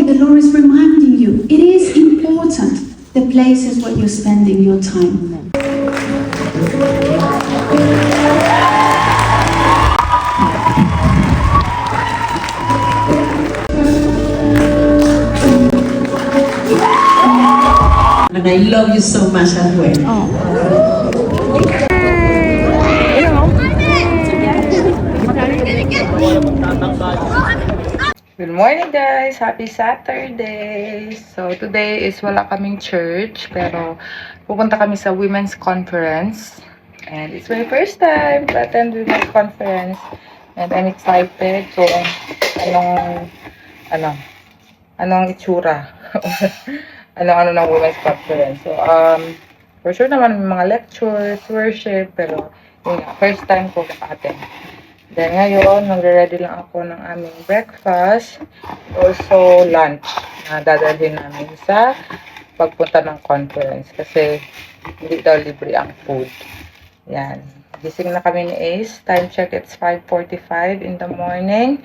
the Lord is reminding you, it is important, the places where you're spending your time. And I love you so much as well. Good morning guys! Happy Saturday! So today is wala kaming church pero pupunta kami sa women's conference and it's my first time to attend women's conference and I'm excited kung anong itsura ano ng women's conference. So for sure naman may mga lectures, worship, pero yun nga, first time ko maka-attend. Then ngayon, magre-ready lang ako ng aming breakfast. Also, lunch na dadalhin namin sa pagpunta ng conference. Kasi hindi daw libre ang food. Yan. Gising na kami ni Ace. Time check, it's 5:45 in the morning.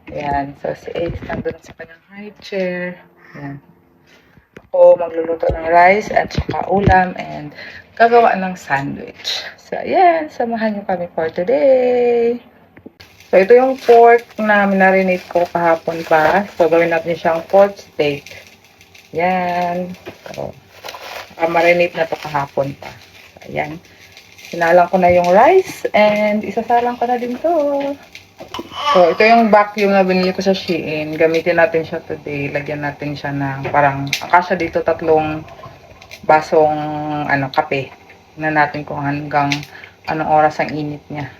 Yan. So, si Ace nandun sa kanyang high chair. Yan. Ako magluluto ng rice at saka ulam and gagawa ng sandwich. So, ayan. Samahan niyo kami for today. So, ito yung pork na minarinate ko kahapon pa. So, gawin natin siyang pork steak. Yan. So, marinate na to kahapon pa. So, ayan. Sinalang ko na yung rice and isasalang ko na din to. So, ito yung vacuum na binili ko sa Shein. Gamitin natin siya today. Lagyan natin siya ng parang, akasya dito 3 basong kape. Tingnan natin kung hanggang anong oras ang init niya.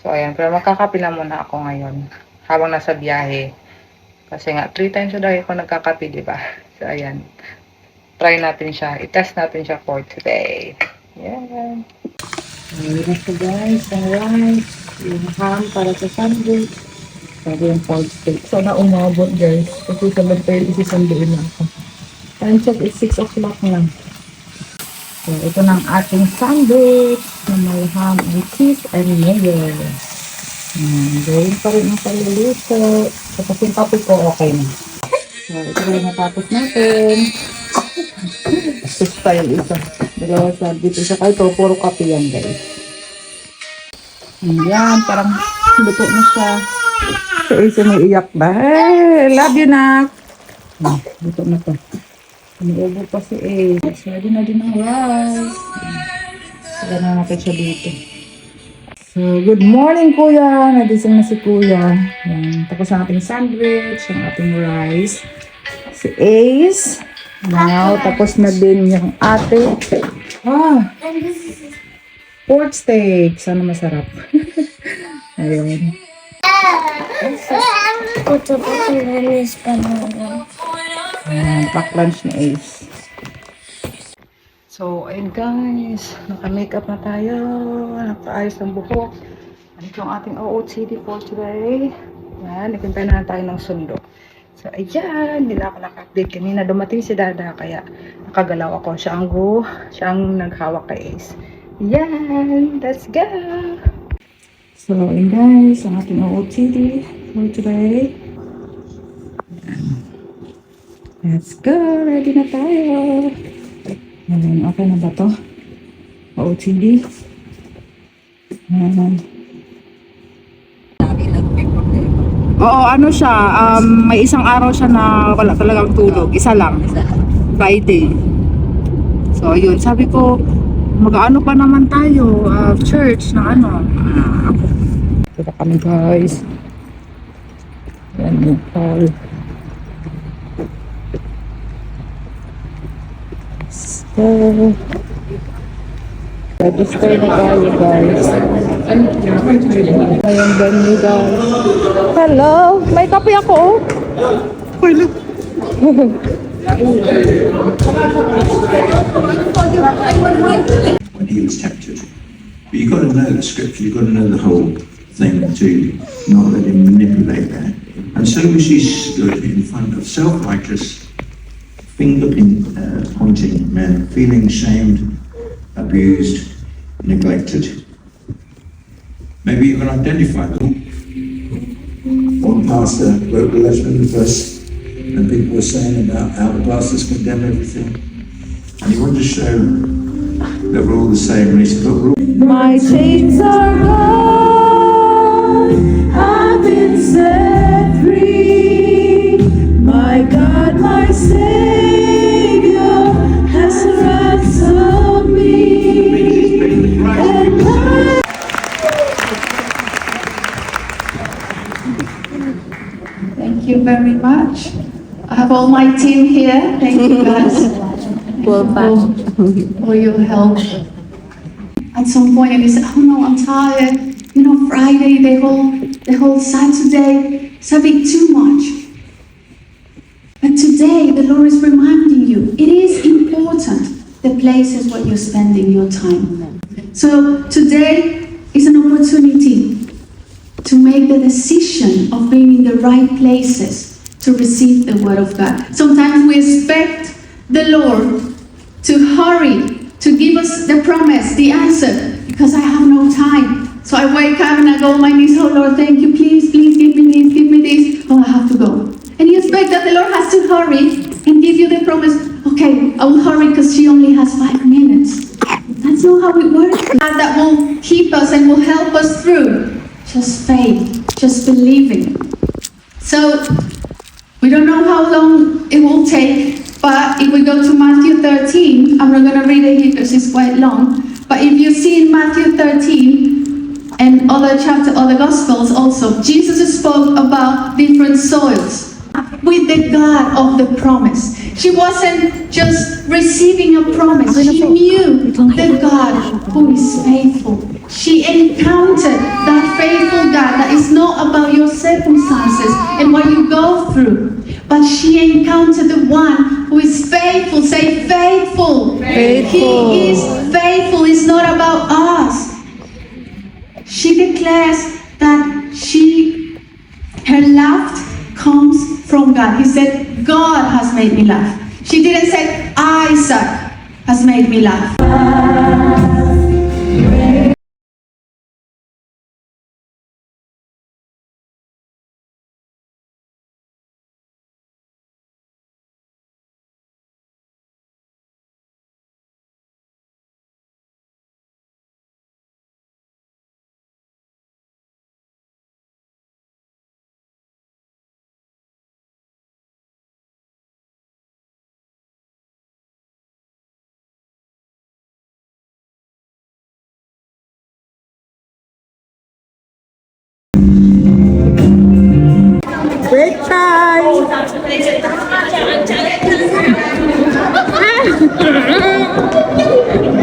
So, ayan. Pero magkakape na muna ako ngayon. Habang nasa biyahe. Kasi nga, 3 times a day ako nagkakape, diba? So, ayan. Try natin siya. I-test natin siya for today. Ayan. Ayan na guys. Ang rice. Yung ham para sa sandwich. Sabi yung pork steak. Sana umabot guys. Kasi 7:30 sisanduin na ako. Time check is 6 o'clock lang. So, ito na ang ating sandwich na may ham and cheese and mayo. Gawin pa rin ang paluluto. So, kasi yung kape ko, okay na. So, ito rin natapos natin. Gusto yung isa. Dalawa sandwich. Isa kayo ito, puro kape yan guys. Ayan, parang luto na siya. So, isa may iyak ba? Hey, love you na. Luto na to. Umiubo pa si Ace. Ready na din ang rice. Saka na natin siya dito. So, good morning kuya. Nagising na si kuya. Yan. Tapos ang ating sandwich, ang ating rice. Si Ace. Now, tapos na din yung ate. Pork steak. Sana masarap. Ayun. Pack lunch ni Ace. So, ayun guys. Naka-makeup na tayo. Naka-ayos ng buhok. Ito yung ating OOTD for today. Yan. Nagkintay na tayo ng sundo. So, ayan. Hindi na ako naka-update kanina. Dumating si Dada. Kaya nakagalaw ako. Siya ang naghawak kay Ace. Yan. Let's go! So, ayun guys. Ang ating OOTD for today. Let's go! Ready na tayo! Ayan, okay na ba to? OOTD. Ayan. Oo, ano siya, may isang araw siya na wala talagang tulog. Isa lang. Friday. So, yun. Sabi ko, mag-ano pa naman tayo, church na ano. Ito na kami guys. Ayan yung hall. So, register na tayo guys. Ayan venue guys. Hello! May kape ako oh. Hello. When he was tempted. But you've got to know the scripture, you've got to know the whole thing to not let him manipulate that. And so as he stood in front of self-righteous, finger-pointing men, feeling shamed, abused, neglected. Maybe you can identify them. One pastor wrote a letter in verse and people were saying about how the pastors condemn everything. And he wanted to show that we're all the same. And he said, look, we're all My chains are gone, I've been set free. My God, my Savior has ransomed me. And I Thank you very much. I have all my team here. Thank you guys for your help. At some point, I said, "Oh no, I'm tired. You know, Friday, the whole Saturday, it's a bit too much." But today, the Lord is reminding you, it is important the places where you're spending your time. So today is an opportunity to make the decision of being in the right places to receive the Word of God. Sometimes we expect the Lord to hurry to give us the promise, the answer, because I have no time. So I wake up and I go on my knees, "Oh Lord, thank you, please, please give me this, give me this. Oh, I have to go." And you expect that the Lord has to hurry and give you the promise, "Okay, I will hurry because she only has 5 minutes." That's not how it works. God that will keep us and will help us through. Just faith, just believing. So we don't know how long it will take, but if we go to Matthew 13, I'm not going to read it here because it's quite long, but if you see in Matthew 13 and other Gospels also, Jesus spoke about different soils with the God of the promise. She wasn't just receiving a promise, she knew the God who is faithful. She encountered that faithful God that is not about your circumstances and what you go through, but she encountered the one who is faithful. Say faithful. Faithful. He is faithful. It's not about us. She declares that her laughter comes from God. He said, "God has made me laugh." She didn't say, "Isaac has made me laugh." Break time!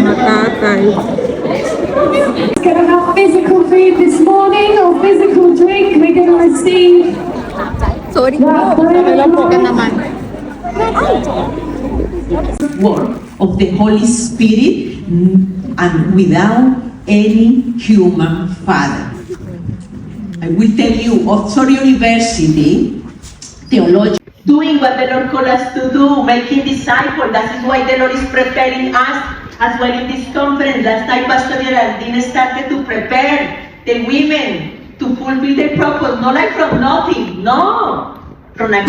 Nakakay. gonna have physical food this morning or physical drink. We're gonna receive. Sorry that Work of the Holy Spirit and without any human father. I will tell you, Oxford University theology, doing what the Lord called us to do, making disciples. That is why the Lord is preparing us as well in this conference. Last time Pastor Geraldine started to prepare the women to fulfill their purpose, not like from nothing, no, from a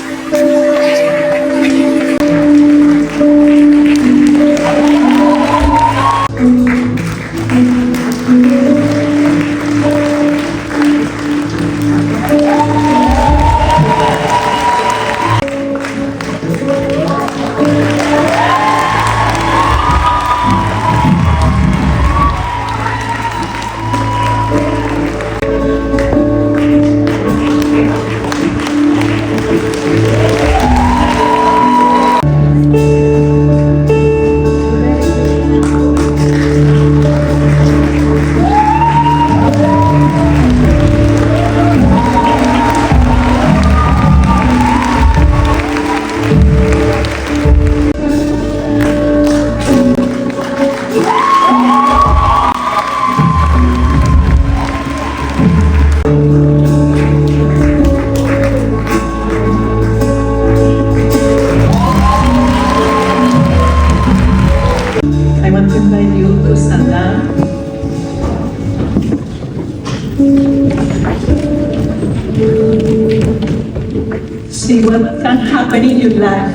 what can happen in your life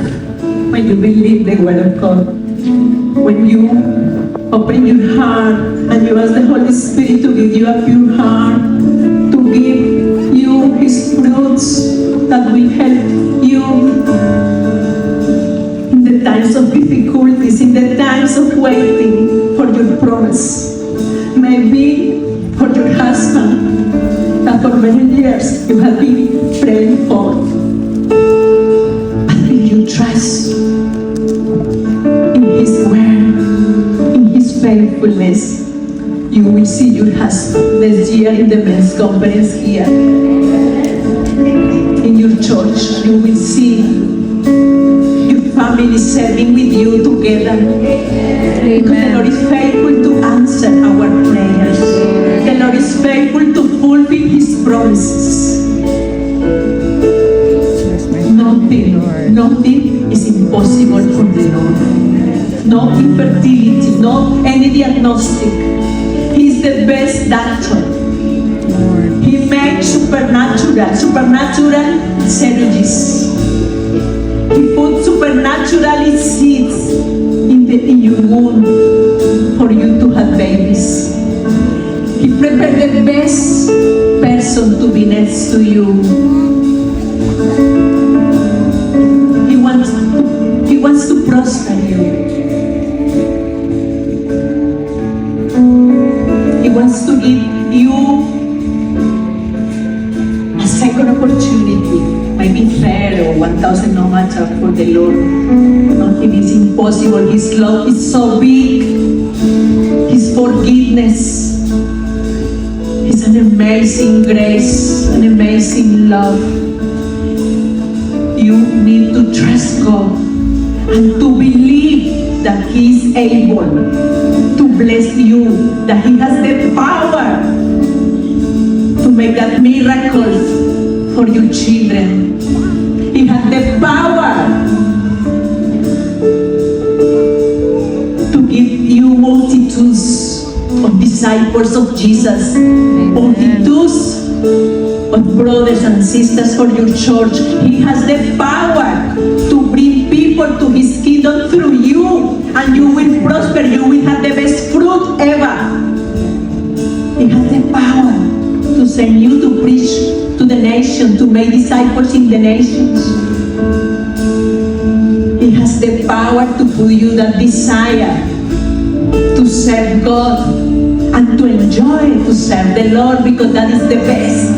when you believe the word of God. When you open your heart and you ask the Holy Spirit to give you a pure heart, to give you His fruits that will help you in the times of difficulties, in the times of waiting for your promise. Maybe for your husband that for many years you have been praying for. But if you trust in His word, in His faithfulness, you will see your husband this year in the men's conference here. In your church, you will see your family serving with you together. Because the Lord is faithful to answer our prayers. The Lord is faithful to fulfill His promises. Nothing is impossible for the Lord. No infertility, no any diagnostic. He's the best doctor. He makes supernatural surgeries. He put supernatural seeds in your womb for you to have babies. He prepared the best person to be next to you. He wants to prosper you. He wants to give you a second opportunity. Maybe fair or 1,000, no matter for the Lord. Nothing is impossible. His love is so big. His forgiveness is an amazing grace, an amazing love. You need to trust God and to believe that He is able to bless you, that He has the power to make that miracle for your children. He has the power to give you multitudes of disciples of Jesus, multitudes of brothers and sisters for your church. He has the power to bring people to His kingdom through you, and you will prosper. You will have the best fruit ever. He has the power to send you to preach to the nation, to make disciples in the nations. He has the power to put you that desire to serve God and to enjoy to serve the Lord, because that is the best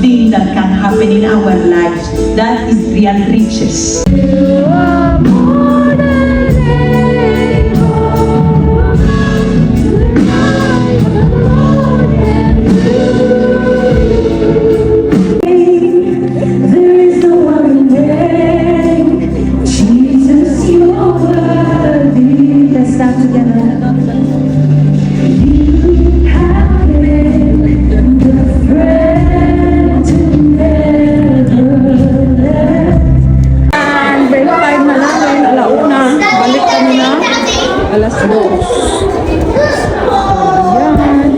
thing that can happen in our lives. That is real riches. You are more than able. Tonight the Lord can do. There is no other name. Jesus, you are worthy. Let's stand together. You have been the friend to never let. And break time na namin, alauna. Balik kami na alas 2. Ayan.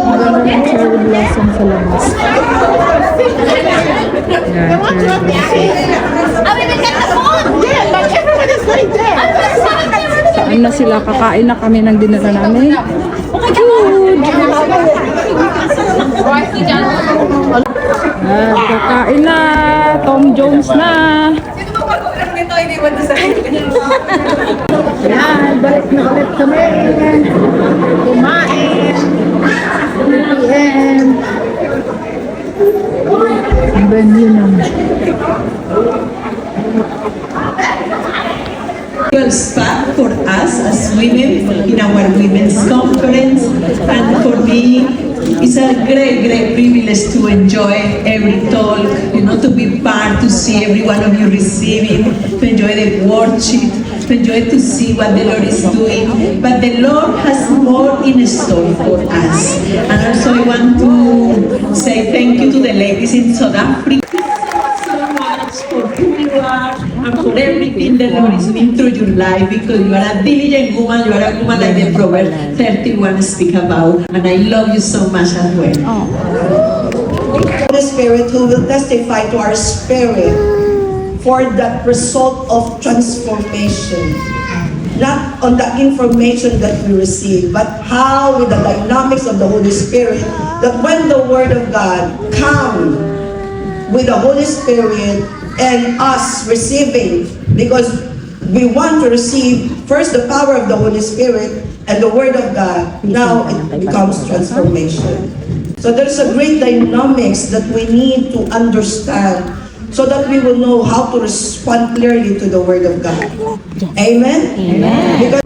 Ang ganda ng cherry blossom sa labas. Ayan, cherry blossom. Saan na sila? Kakain na kami ng dinner namin. Good! Ayan, kakain na. Tom Jones na. Yan, balik na ulit kami. Kumain. 3 p.m. Ang venue naman. Spot for us as women in our women's conference, and for me it's a great privilege to enjoy every talk, to be part, to see every one of you receiving, to enjoy the worship, to enjoy to see what the Lord is doing. But the Lord has more in store for us. And also I want to say thank you to the ladies in South Africa so much for who you are and for everything the Lord is doing through your life, because you are a diligent woman, you are a woman like the Proverbs 31 speak about, and I love you so much as well. Holy Spirit who will testify to our spirit for that result of transformation. Not on the information that we receive, but how with the dynamics of the Holy Spirit, that when the Word of God comes with the Holy Spirit and us receiving, because we want to receive first the power of the Holy Spirit and the Word of God, now it becomes transformation. So there's a great dynamics that we need to understand so that we will know how to respond clearly to the Word of God. Amen? Amen. Because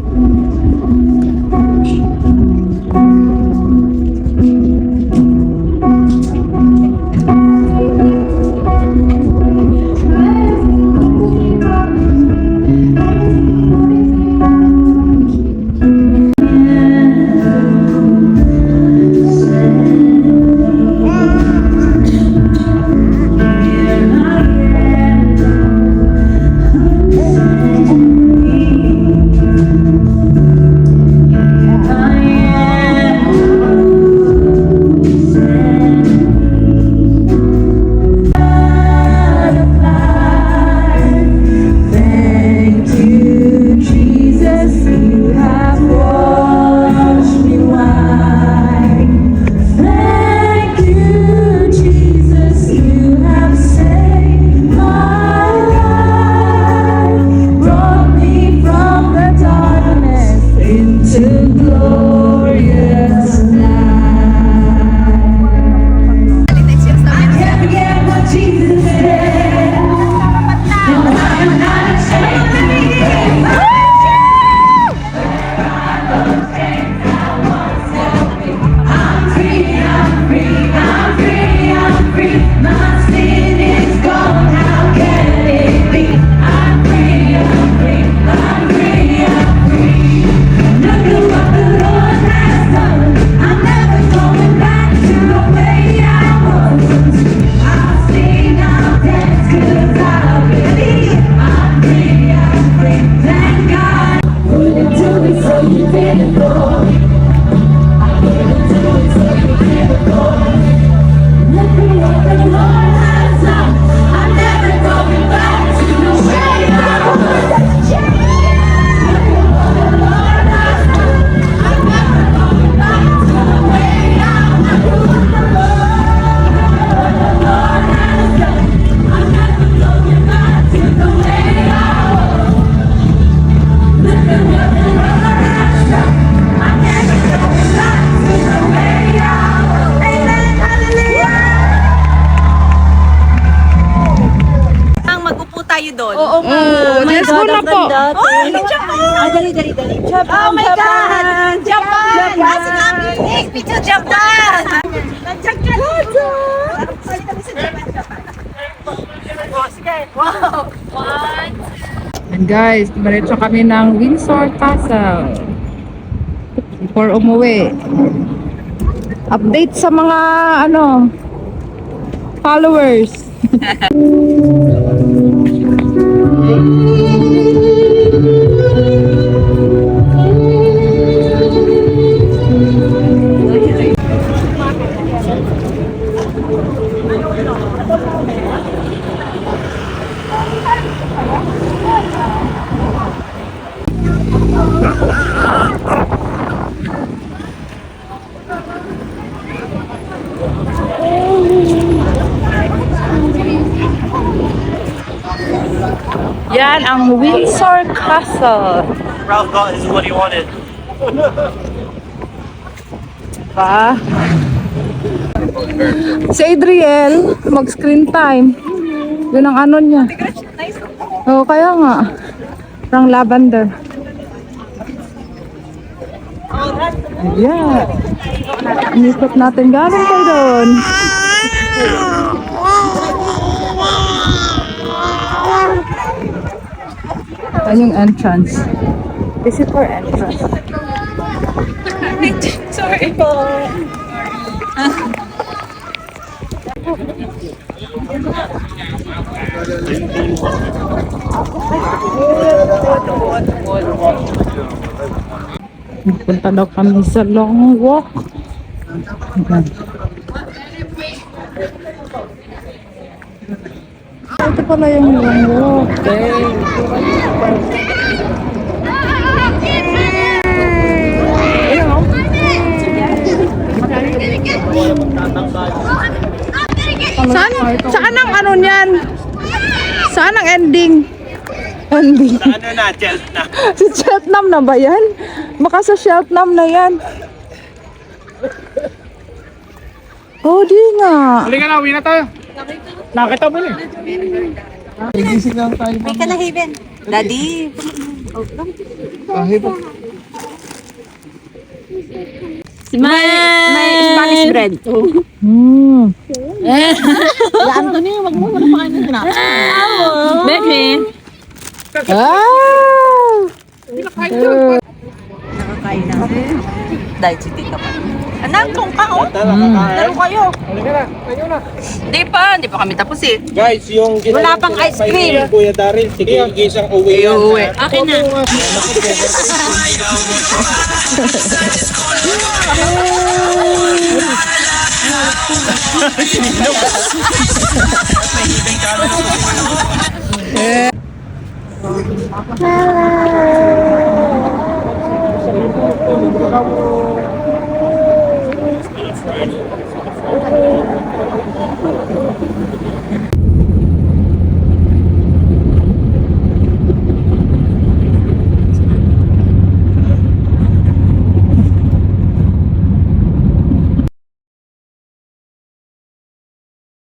Oo nga. Let's go na po. Oh my God! Japan! Kasi namin take me to Japan! Nandiyan ka dito! Pwede kami sa Japan. Sige, wow! One! And guys, diretso kami ng Windsor Castle. Before umuwi. Update sa mga followers. Yan ang Windsor Castle. Ralph got his what he wanted. Pa. Si Adriel, mag-screen time. Yun ang ano niya. Oo, kaya nga. Parang lavender. Yeah. Inikot natin. Galing kayo doon. Yan yung entrance. Visitor entrance. Sorry po. Punta daw kami sa long walk. Ito pala yung walk. Saan ang ano niyan? Saan ang ending? Ending. Ano na, Chel na. Si Cheltenham na ba yan? Baka sa Cheltenham na yan. Oh, di nga. Halika na, uwi na tayo. Nakita mo na. May ka na, Haven. Daddy. May Spanish bread. Hmm. Anthony, wag mo muna pakainin na. Baby. Ah! Nakakain na. Dahil si tita pa. Anak, kung ka, oh. Laro kayo. Halika na, tayo na. Hindi pa kami tapos eh. Guys, yung Wala pang ice cream. Kuya Daryl, sige, gisang uwi yan. Akin na. Hello.